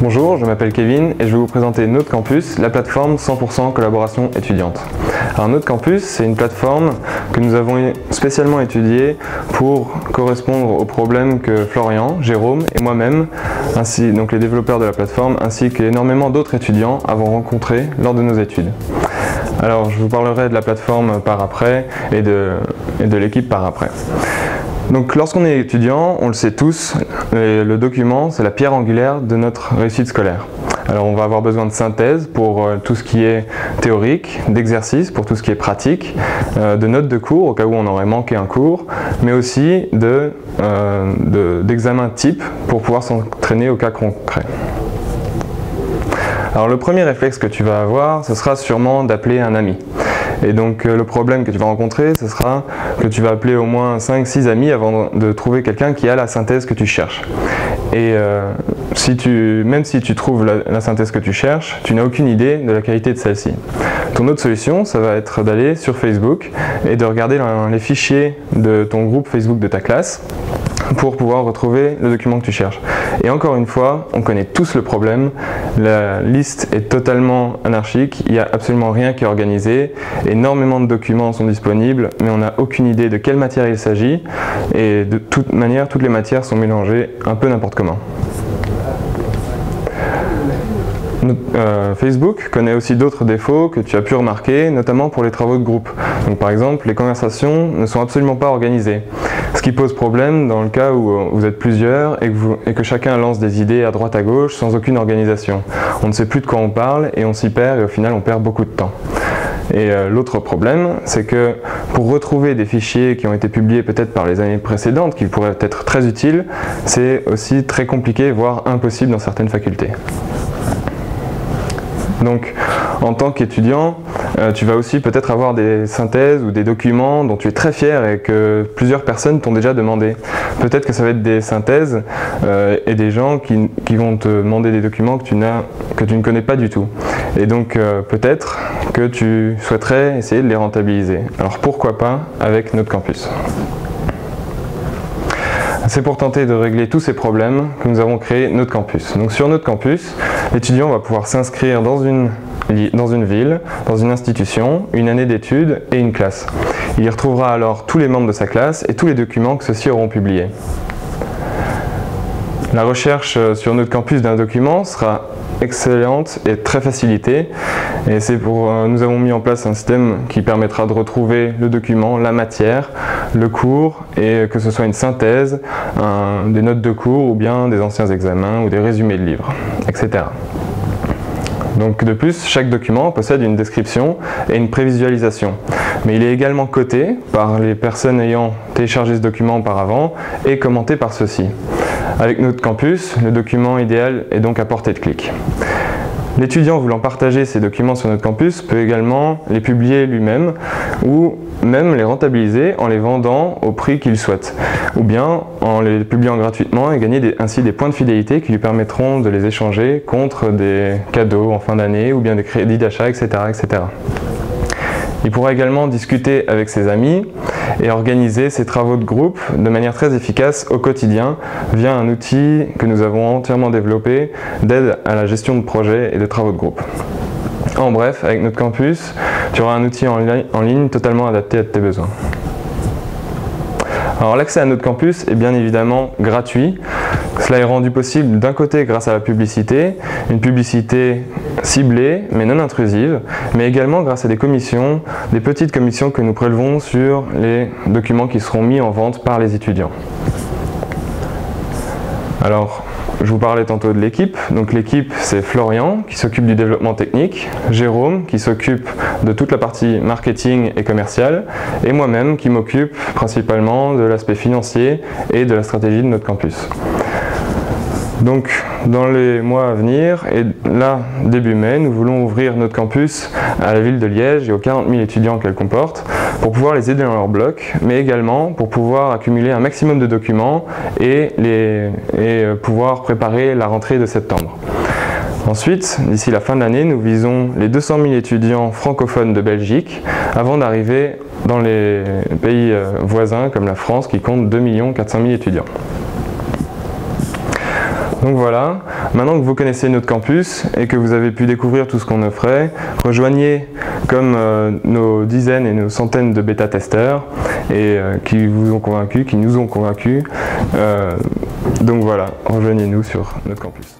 Bonjour, je m'appelle Kevin et je vais vous présenter Notre Campus, la plateforme 100% collaboration étudiante. Alors Notre Campus, c'est une plateforme que nous avons spécialement étudiée pour correspondre aux problèmes que Florian, Jérôme et moi-même, ainsi donc les développeurs de la plateforme, ainsi qu'énormément d'autres étudiants avons rencontrés lors de nos études. Alors je vous parlerai de la plateforme par après et de l'équipe par après. Donc lorsqu'on est étudiant, on le sait tous, le document c'est la pierre angulaire de notre réussite scolaire. Alors on va avoir besoin de synthèse pour tout ce qui est théorique, d'exercices pour tout ce qui est pratique, de notes de cours au cas où on aurait manqué un cours, mais aussi d'examens type pour pouvoir s'entraîner au cas concret. Alors le premier réflexe que tu vas avoir, ce sera sûrement d'appeler un ami. Et donc le problème que tu vas rencontrer, ce sera que tu vas appeler au moins 5-6 amis avant de trouver quelqu'un qui a la synthèse que tu cherches. Et même si tu trouves la synthèse que tu cherches, tu n'as aucune idée de la qualité de celle-ci. Ton autre solution, ça va être d'aller sur Facebook et de regarder les fichiers de ton groupe Facebook de ta classe pour pouvoir retrouver le document que tu cherches. Et encore une fois, on connaît tous le problème, la liste est totalement anarchique, il n'y a absolument rien qui est organisé, énormément de documents sont disponibles, mais on n'a aucune idée de quelle matière il s'agit, et de toute manière, toutes les matières sont mélangées un peu n'importe comment. Facebook connaît aussi d'autres défauts que tu as pu remarquer, notamment pour les travaux de groupe. Donc, par exemple, les conversations ne sont absolument pas organisées. Ce qui pose problème dans le cas où vous êtes plusieurs et que chacun lance des idées à droite à gauche sans aucune organisation. On ne sait plus de quoi on parle et on s'y perd et au final on perd beaucoup de temps. Et l'autre problème, c'est que pour retrouver des fichiers qui ont été publiés peut-être par les années précédentes, qui pourraient être très utiles, c'est aussi très compliqué, voire impossible dans certaines facultés. Donc, en tant qu'étudiant, tu vas aussi peut-être avoir des synthèses ou des documents dont tu es très fier et que plusieurs personnes t'ont déjà demandé. Peut-être que ça va être des synthèses et des gens qui vont te demander des documents que tu ne connais pas du tout. Et donc, peut-être que tu souhaiterais essayer de les rentabiliser. Alors, pourquoi pas avec Notre Campus ? C'est pour tenter de régler tous ces problèmes que nous avons créé Notre Campus. Donc sur Notre Campus, l'étudiant va pouvoir s'inscrire dans une ville, dans une institution, une année d'études et une classe. Il y retrouvera alors tous les membres de sa classe et tous les documents que ceux-ci auront publiés. La recherche sur Notre Campus d'un document sera excellente et très facilitée, et nous avons mis en place un système qui permettra de retrouver le document, la matière, le cours, et que ce soit une synthèse, des notes de cours ou bien des anciens examens ou des résumés de livres, etc. Donc de plus, chaque document possède une description et une prévisualisation, mais il est également coté par les personnes ayant téléchargé ce document auparavant et commenté par ceux-ci. Avec Notre Campus, le document idéal est donc à portée de clic. L'étudiant voulant partager ces documents sur Notre Campus peut également les publier lui-même ou même les rentabiliser en les vendant au prix qu'il souhaite, ou bien en les publiant gratuitement et gagner ainsi des points de fidélité qui lui permettront de les échanger contre des cadeaux en fin d'année ou bien des crédits d'achat, etc., etc. Il pourra également discuter avec ses amis et organiser ses travaux de groupe de manière très efficace au quotidien via un outil que nous avons entièrement développé d'aide à la gestion de projets et de travaux de groupe. En bref, avec Notre Campus, tu auras un outil en ligne totalement adapté à tes besoins. Alors l'accès à Notre Campus est bien évidemment gratuit. Cela est rendu possible d'un côté grâce à la publicité, une publicité ciblée mais non intrusive, mais également grâce à des petites commissions que nous prélevons sur les documents qui seront mis en vente par les étudiants. Alors, je vous parlais tantôt de l'équipe. Donc l'équipe, c'est Florian qui s'occupe du développement technique, Jérôme qui s'occupe de toute la partie marketing et commerciale, et moi-même qui m'occupe principalement de l'aspect financier et de la stratégie de Notre Campus. Donc dans les mois à venir, et là début mai, nous voulons ouvrir Notre Campus à la ville de Liège et aux 40 000 étudiants qu'elle comporte pour pouvoir les aider dans leur bloc, mais également pour pouvoir accumuler un maximum de documents et pouvoir préparer la rentrée de septembre. Ensuite, d'ici la fin de l'année, nous visons les 200 000 étudiants francophones de Belgique avant d'arriver dans les pays voisins comme la France qui compte 2 400 000 étudiants. Donc voilà, maintenant que vous connaissez notre campus et que vous avez pu découvrir tout ce qu'on offrait, rejoignez comme nos dizaines et nos centaines de bêta-testeurs et qui vous ont convaincus, qui nous ont convaincus. Donc voilà, rejoignez-nous sur notre campus.